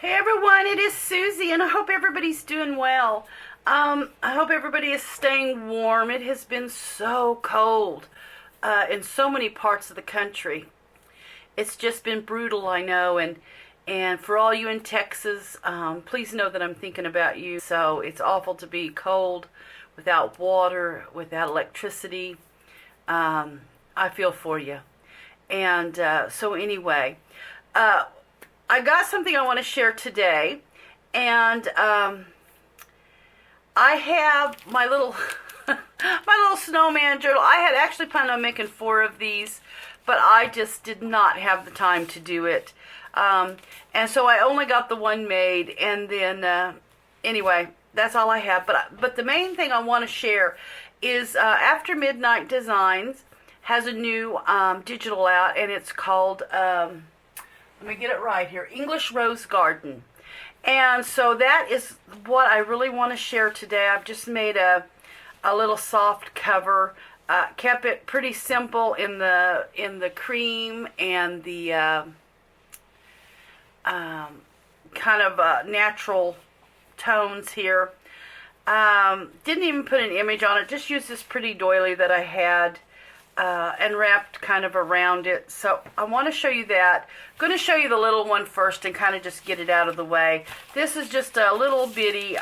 Hey everyone, it is Susie, and I hope everybody's doing well. I hope everybody is staying warm. It has been so cold in so many parts of the country. It's just been brutal, I know, and for all you in Texas, please know that I'm thinking about you. So it's awful to be cold, without water, without electricity. I feel for you. And so anyway, I got something I want to share today, and I have my little my little snowman journal. I had actually planned on making 4 of these, but I just did not have the time to do it, and so I only got the one made. And then anyway, that's all I have. But the main thing I want to share is AfterMidnightDesigns has a new digital out, and it's called let me get it right here, English Rose Garden. And so that is what I really want to share today. I've just made a little soft cover, kept it pretty simple in the cream and the kind of natural tones here. Didn't even put an image on it, just used this pretty doily that I had and wrapped kind of around it. So I want to show you that. I'm going to show you the little one first and kind of just get it out of the way. This is just a little bitty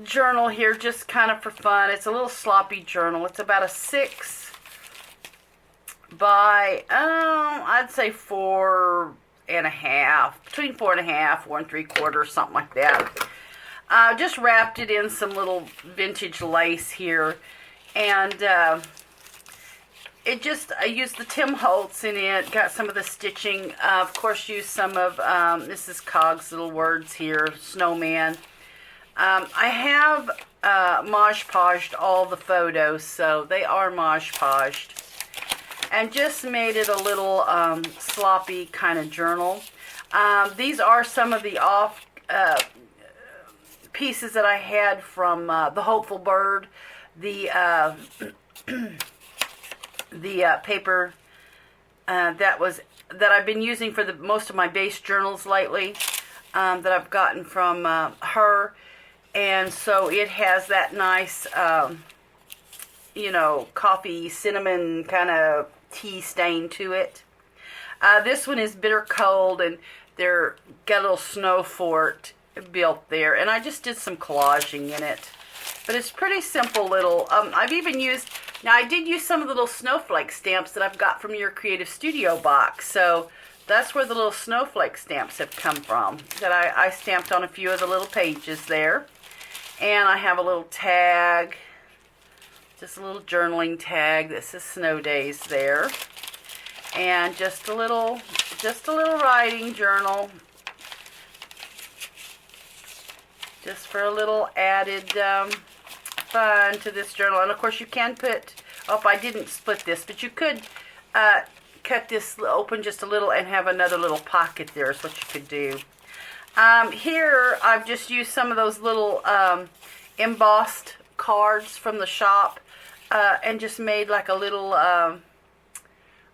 journal here, just kind of for fun. It's a little sloppy journal. It's about a 6 by, I'd say 4.5, between 4.5, 4 3/4, something like that. Just wrapped it in some little vintage lace here. And I used the Tim Holtz in it, got some of the stitching, of course used some of Mrs. Cog's little words here, Snowman. I have Mod Podged all the photos, so they are Mod Podged. And just made it a little sloppy kind of journal. These are some of the off pieces that I had from The Hopeful Bird. The paper that I've been using for most of my base journals lately, that I've gotten from her, and so it has that nice coffee cinnamon kind of tea stain to it. This one is bitter cold, and they're got a little snow fort built there, and I just did some collaging in it. But it's pretty simple little, I've even used, now I did use some of the little snowflake stamps that I've got from your Creative Studio box. So that's where the little snowflake stamps have come from, that I stamped on a few of the little pages there. And I have a little tag, just a little journaling tag that says Snow Days there. And just a little writing journal, just for a little added fun to this journal. And of course you can put, I didn't split this, but you could cut this open just a little and have another little pocket there is what you could do. Here I've just used some of those little embossed cards from the shop, and just made like a little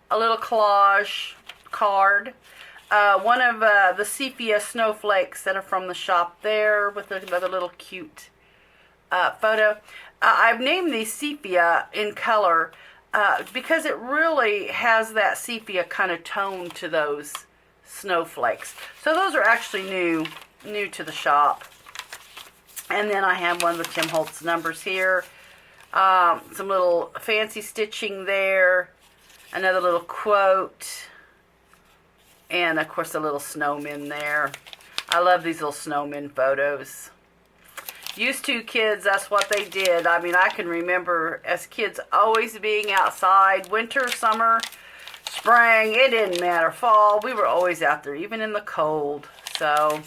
collage card. One of the sepia snowflakes that are from the shop there, with another little cute photo. I've named these sepia in color because it really has that sepia kind of tone to those snowflakes. So those are actually new to the shop. And then I have one with Tim Holtz numbers here. Some little fancy stitching there. Another little quote. And of course a little snowman there. I love these little snowman photos. Used to kids, that's what they did. I mean, I can remember as kids always being outside, winter, summer, spring, it didn't matter, fall, we were always out there, even in the cold. So,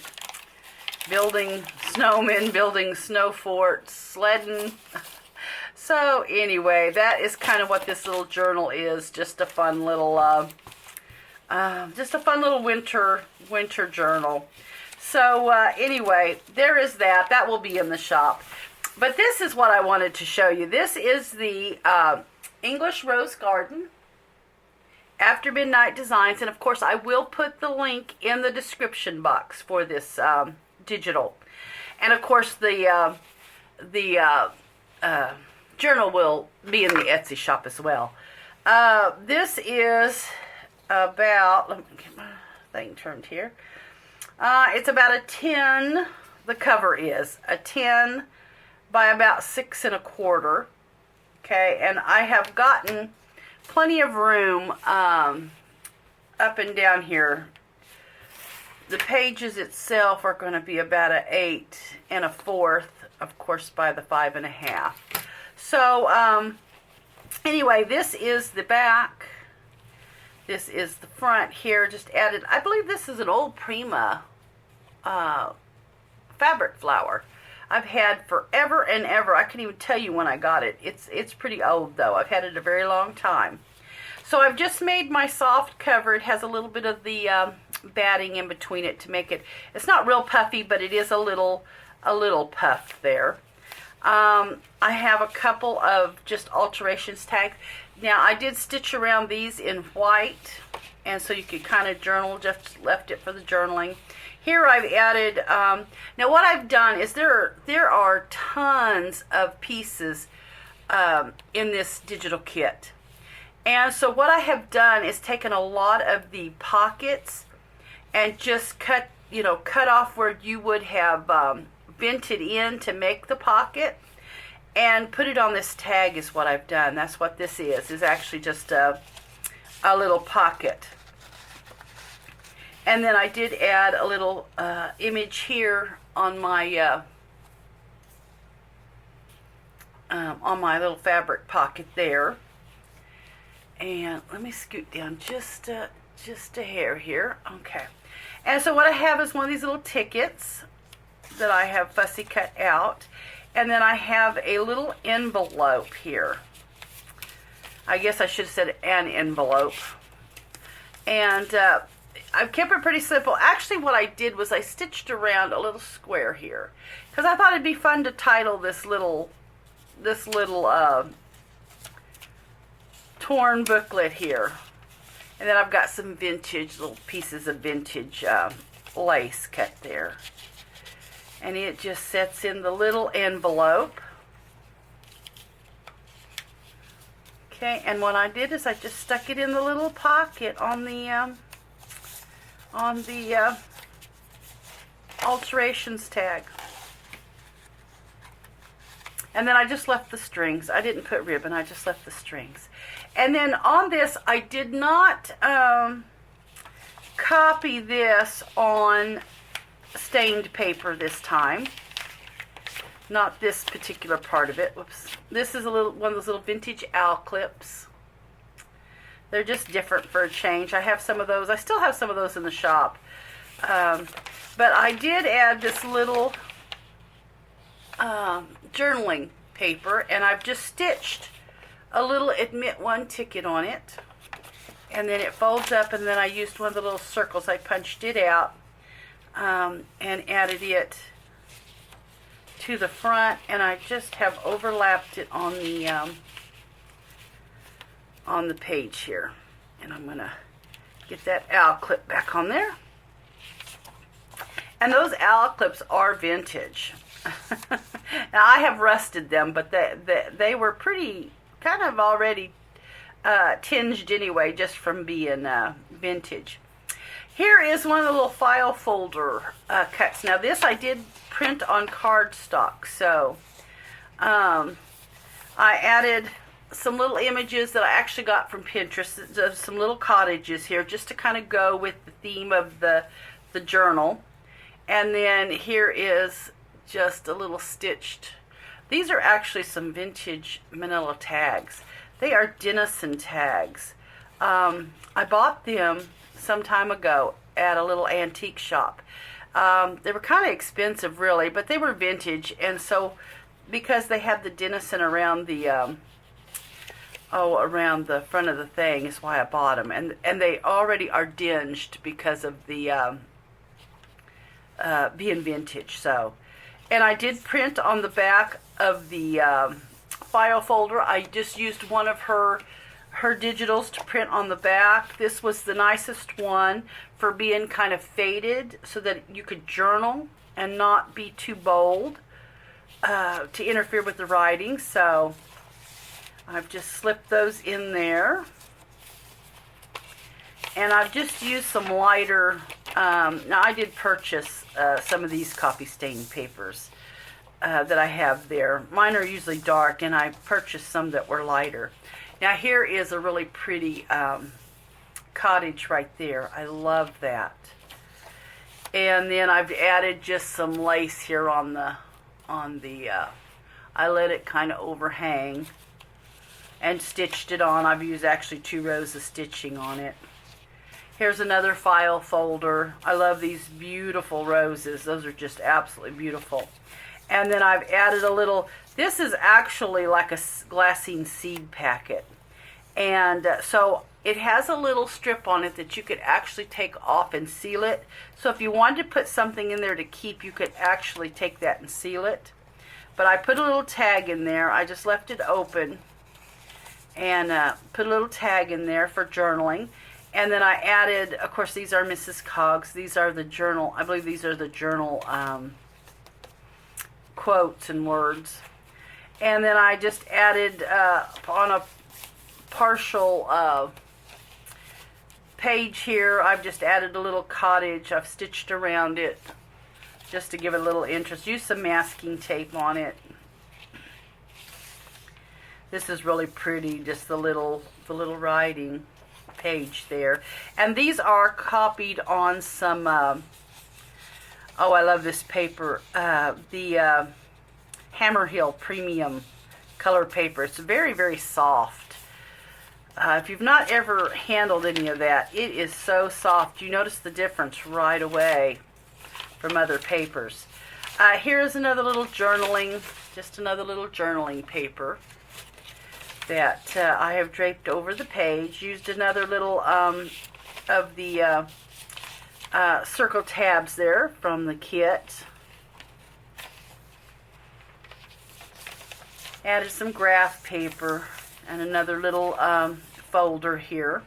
building snowmen, building snow forts, sledding. So anyway, that is kind of what this little journal is, just a fun little winter journal. So anyway, there is that. That will be in the shop. But this is what I wanted to show you. This is the English Rose Garden. AfterMidnightDesigns, and of course I will put the link in the description box for this digital. And of course the journal will be in the Etsy shop as well. This is about, let me get my thing turned here. It's about a 10, the cover is a 10 by about 6 1/4. Okay, and I have gotten plenty of room up and down here. The pages itself are going to be about an 8 1/4, of course, by the 5 1/2. So anyway, this is the back. This is the front here. Just added. I believe this is an old Prima fabric flower I've had forever and ever. I can't even tell you when I got it. It's pretty old though. I've had it a very long time. So I've just made my soft cover. It has a little bit of the batting in between it to make it. It's not real puffy, but it is a little puff there. I have a couple of just alterations tags. Now I did stitch around these in white, and so you could kind of journal. Just left it for the journaling. Here I've added. Now what I've done is there are tons of pieces in this digital kit, and so what I have done is taken a lot of the pockets and just cut off where you would have vented in to make the pocket, and put it on this tag is what I've done. That's what this is actually just a little pocket. And then I did add a little image here on my little fabric pocket there. And let me scoot down just a hair here. Okay. And so what I have is one of these little tickets that I have fussy cut out. And then I have a little envelope here. I guess I should have said an envelope. And I've kept it pretty simple. Actually, what I did was I stitched around a little square here, because I thought it'd be fun to title this little torn booklet here. And then I've got some vintage, little pieces of vintage lace cut there. And it just sets in the little envelope. Okay, and what I did is I just stuck it in the little pocket on the alterations tag. And then I just left the strings. I didn't put ribbon, I just left the strings. And then on this, I did not copy this on stained paper this time. Not this particular part of it. Whoops. This is one of those little vintage owl clips. They're just different for a change. I have some of those. I still have some of those in the shop. But I did add this little journaling paper, and I've just stitched a little admit one ticket on it. And then it folds up, and then I used one of the little circles. I punched it out and added it to the front, and I just have overlapped it on the page here. And I'm gonna get that owl clip back on there. And those owl clips are vintage. Now I have rusted them, but they were pretty kind of already tinged anyway, just from being vintage. Here is one of the little file folder cuts. Now this I did print on cardstock, so I added some little images that I actually got from Pinterest, of some little cottages here, just to kind of go with the theme of the journal. And then here is just a little stitched. These are actually some vintage manila tags. They are Denison tags. I bought them some time ago at a little antique shop. They were kind of expensive, really, but they were vintage, and so because they had the Denison around the around the front of the thing is why I bought them, and they already are dinged because of the being vintage. So, and I did print on the back of the file folder. I just used one of her her digitals to print on the back. This was the nicest one for being kind of faded so that you could journal and not be too bold to interfere with the writing. So I've just slipped those in there. And I've just used some lighter, now I did purchase some of these coffee stain papers that I have there. Mine are usually dark, and I purchased some that were lighter. Now here is a really pretty cottage right there. I love that. And then I've added just some lace here on the, I let it kind of overhang and stitched it on. I've used actually 2 rows of stitching on it. Here's another file folder. I love these beautiful roses. Those are just absolutely beautiful. And then I've added a little, this is actually like a glassine seed packet. And so it has a little strip on it that you could actually take off and seal it. So if you wanted to put something in there to keep, you could actually take that and seal it. But I put a little tag in there. I just left it open and put a little tag in there for journaling. And then I added, of course, these are Mrs. Coggs. These are the journal, I believe these are the journal quotes and words. And then I just added on a partial page here, I've just added a little cottage. I've stitched around it just to give it a little interest. Use some masking tape on it. This is really pretty, just the little writing page there. And these are copied on some oh, I love this paper, the Hammer Hill Premium color paper. It's very, very soft. If you've not ever handled any of that, it is so soft. You notice the difference right away from other papers. Here's another little journaling, just another little journaling paper that I have draped over the page. Used another little of the circle tabs there from the kit. Added some graph paper and another little folder here.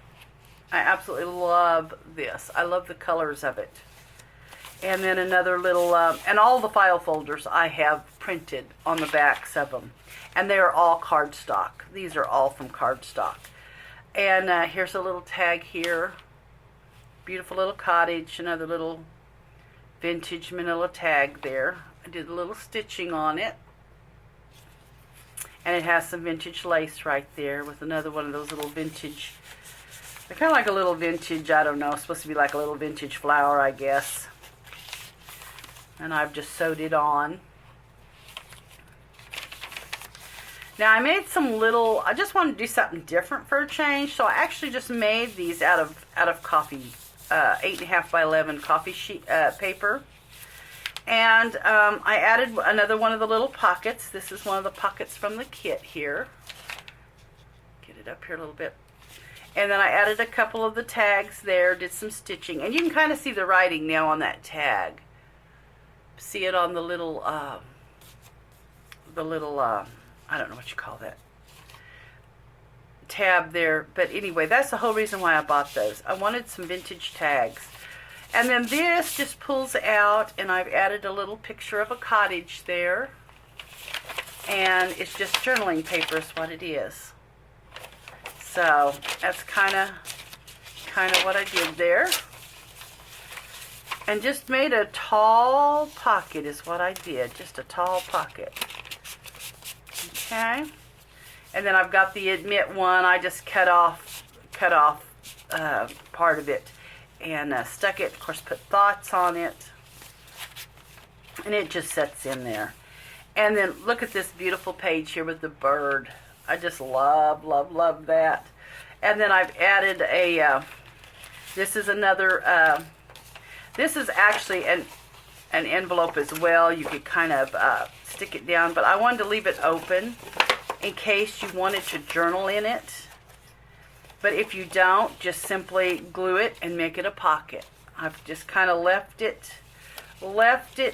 I absolutely love this. I love the colors of it. And then another little, and all the file folders I have printed on the backs of them. And they are all cardstock. These are all from cardstock. And here's a little tag here. Beautiful little cottage. Another little vintage manila tag there. I did a little stitching on it. And it has some vintage lace right there with another one of those little vintage, they're kind of like a little vintage, I don't know, it's supposed to be like a little vintage flower, I guess. And I've just sewed it on. Now I made some little, I just wanted to do something different for a change, so I actually just made these out of coffee, 8.5 by 11 coffee sheet paper. And I added another one of the little pockets. This is one of the pockets from the kit here. Get it up here a little bit. And then I added a couple of the tags there, did some stitching. And you can kind of see the writing now on that tag. See it on the little, I don't know what you call that, tab there. But anyway, that's the whole reason why I bought those. I wanted some vintage tags. And then this just pulls out, and I've added a little picture of a cottage there. And it's just journaling paper is what it is. So that's kind of what I did there. And just made a tall pocket is what I did. Just a tall pocket. Okay. And then I've got the admit one. I just cut off part of it. And stuck it, of course, put thoughts on it. And it just sets in there. And then look at this beautiful page here with the bird. I just love, love, love that. And then I've added a, this is another, this is actually an envelope as well. You could kind of stick it down. But I wanted to leave it open in case you wanted to journal in it. But if you don't, just simply glue it and make it a pocket. I've just kind of left it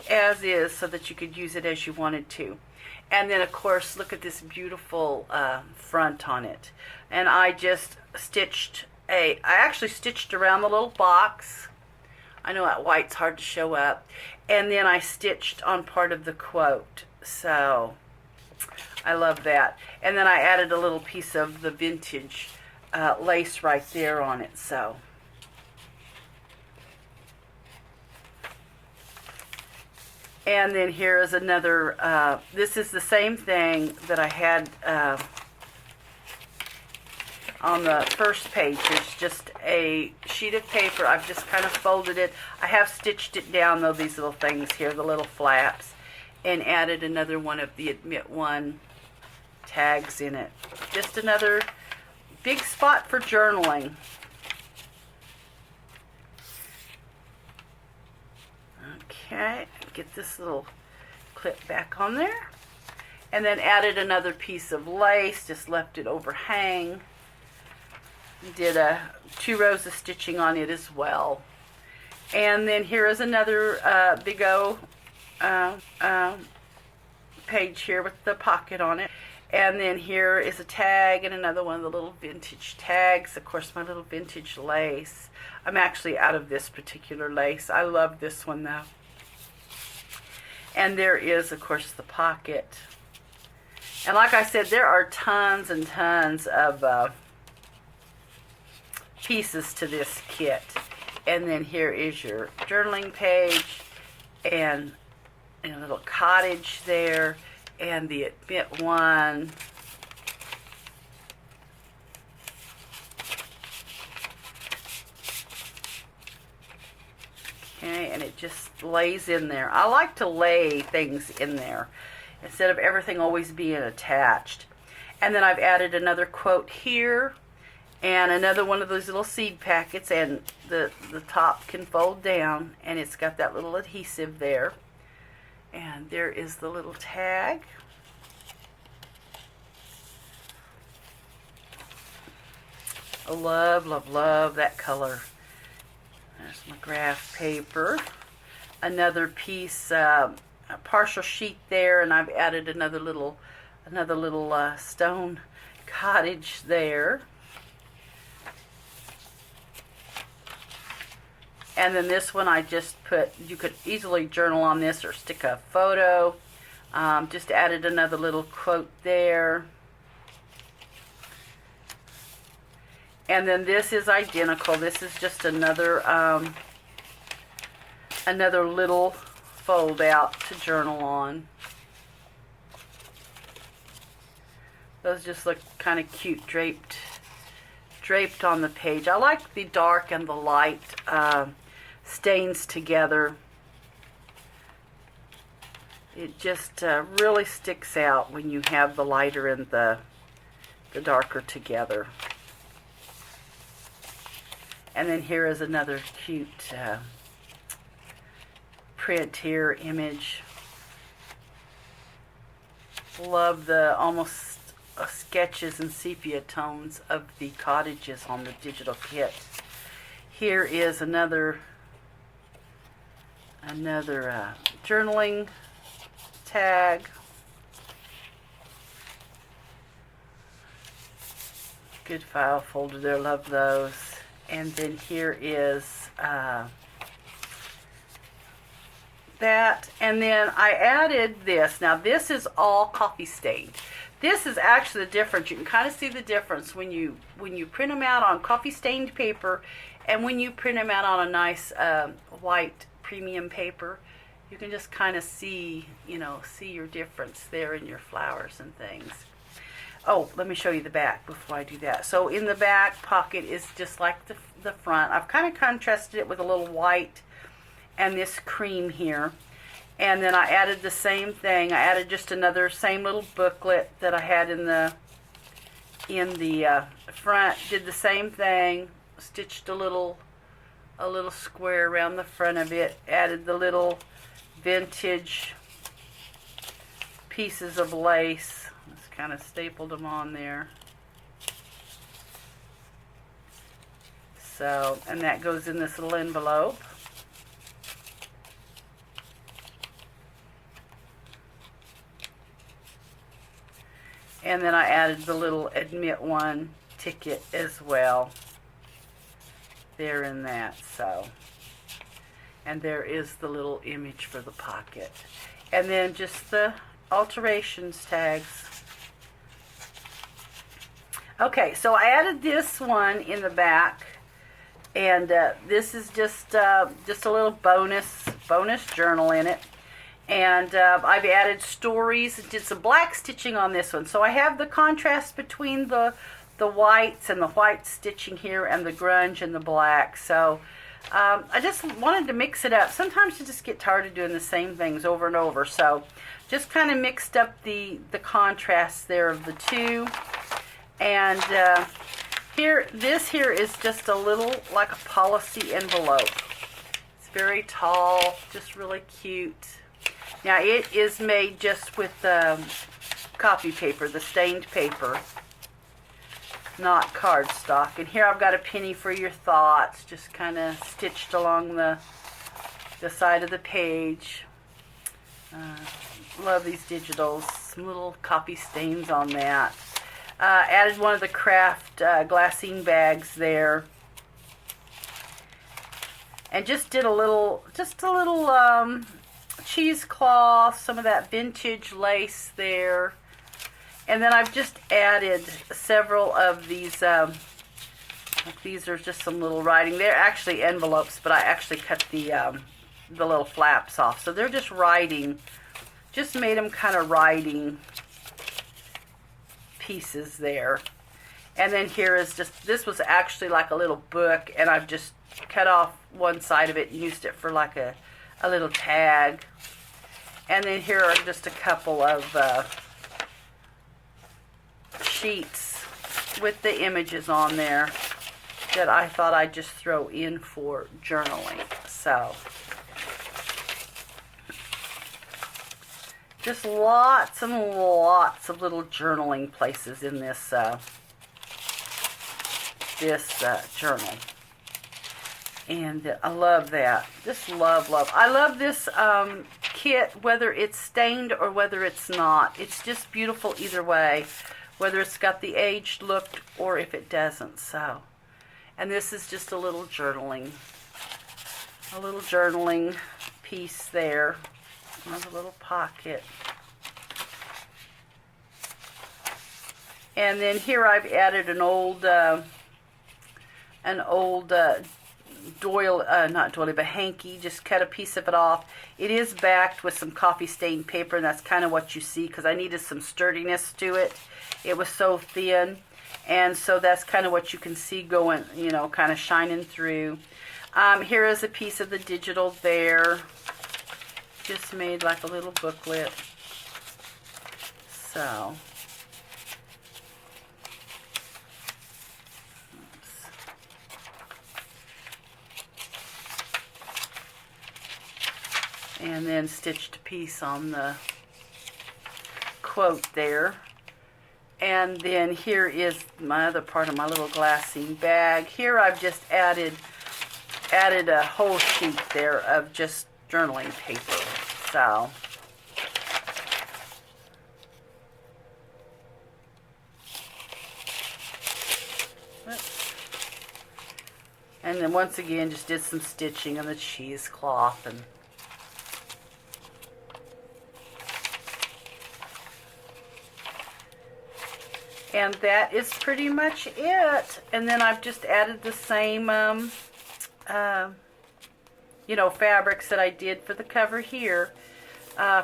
as is so that you could use it as you wanted to. And then, of course, look at this beautiful front on it. And I just stitched I actually stitched around the little box. I know that white's hard to show up. And then I stitched on part of the quote. So I love that. And then I added a little piece of the vintage lace right there on it. So and then here is another, this is the same thing that I had on the first page. It's just a sheet of paper. I've just kind of folded it. I have stitched it down, though, these little things here, the little flaps, and added another one of the Admit One tags in it. Just another big spot for journaling. Okay, get this little clip back on there. And then added another piece of lace, just left it overhang. Did 2 rows of stitching on it as well. And then here is another big O page here with the pocket on it. And then here is a tag and another one of the little vintage tags. Of course, my little vintage lace. I'm actually out of this particular lace. I love this one, though. And there is, of course, the pocket. And like I said, there are tons and tons of pieces to this kit. And then here is your journaling page and a little cottage there and the Admit One. Okay, and it just lays in there. I like to lay things in there instead of everything always being attached. And then I've added another quote here and another one of those little seed packets, and the top can fold down, and it's got that little adhesive there. And there is the little tag. I love, love, love that color. There's my graph paper. Another piece, a partial sheet there, and I've added another little stone cottage there. And then this one I just put, you could easily journal on this or stick a photo. Just added another little quote there. And then this is identical. This is just another another little fold out to journal on. Those just look kind of cute, draped on the page. I like the dark and the light stains together. It just really sticks out when you have the lighter and the darker together. And then here is another cute print here, image. Love the almost sketches and sepia tones of the cottages on the digital kit. Here is another journaling tag. Good file folder there, love those. And then here is that. And then I added this. Now this is all coffee stained. This is actually the difference. You can kind of see the difference when you print them out on coffee stained paper and when you print them out on a nice white premium paper. You can just kind of see, see your difference there in your flowers and things. Oh, let me show you the back before I do that. So in the back pocket is just like the front. I've kind of contrasted it with a little white and this cream here. And then I added the same thing. I added just another same little booklet that I had in the front. Did the same thing. Stitched a little square around the front of it. Added the little vintage pieces of lace. Just kind of stapled them on there. So, and that goes in this little envelope. And then I added the little admit one ticket as well. There in that, so. And there is the little image for the pocket. And then just the alterations tags. Okay, so I added this one in the back, and this is just a little bonus journal in it. And I've added stories, did some black stitching on this one. So I have the contrast between the whites and the white stitching here and the grunge and the black. So I just wanted to mix it up. Sometimes you just get tired of doing the same things over and over. So just kind of mixed up the contrast there of the two. And this here is just a little like a policy envelope. It's very tall, just really cute. Now it is made just with copy paper, the stained paper, not cardstock. And here I've got a penny for your thoughts, just kind of stitched along the side of the page. Love these digitals, some little copy stains on that. Added one of the craft glassine bags there, and just did a little cheesecloth, some of that vintage lace there. And then I've just added several of these, these are just some little writing. They're actually envelopes, but I actually cut the little flaps off. So they're just writing, just made them kind of writing pieces there. And then here is just, this was actually like a little book, and I've just cut off one side of it and used it for like a little tag. And then here are just a couple of sheets with the images on there that I thought I'd just throw in for journaling. So just lots and lots of little journaling places in this journal. And I love that. Just love. I love this kit, whether it's stained or whether it's not. It's just beautiful either way, whether it's got the aged look or if it doesn't. So, and this is just a little journaling piece there. Another little pocket. And then here I've added an old not doily, but hanky. Just cut a piece of it off. It is backed with some coffee stained paper, and that's kind of what you see because I needed some sturdiness to it. It was so thin, and so that's kind of what you can see going, you know, kind of shining through. Here is a piece of the digital there. Just made like a little booklet. So, and then stitched a piece on the quote there. And then here is my other part of my little glassine bag. Here I've just added a whole sheet there of just journaling paper. So, and then once again just did some stitching on the cheesecloth, and that is pretty much it. And then I've just added the same fabrics that I did for the cover here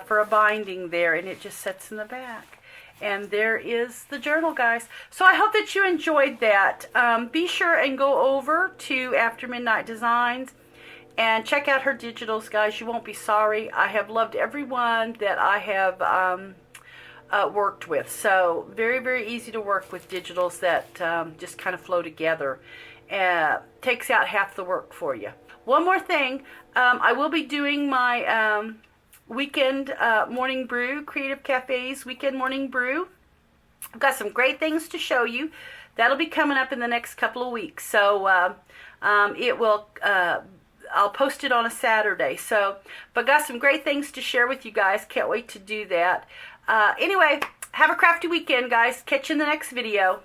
for a binding there, and it just sits in the back. And there is the journal, guys. So I hope that you enjoyed that. Be sure and go over to After Midnight Designs and check out her digitals, guys. You won't be sorry. I have loved every one that I have worked with. So very, very easy to work with digitals that just kind of flow together. Takes out half the work for you. One more thing, I will be doing my weekend morning brew, Creative Cafe's weekend morning brew. I've got some great things to show you. That'll be coming up in the next couple of weeks. So I'll post it on a Saturday. So, but got some great things to share with you guys. Can't wait to do that. Anyway, have a crafty weekend, guys. Catch you in the next video.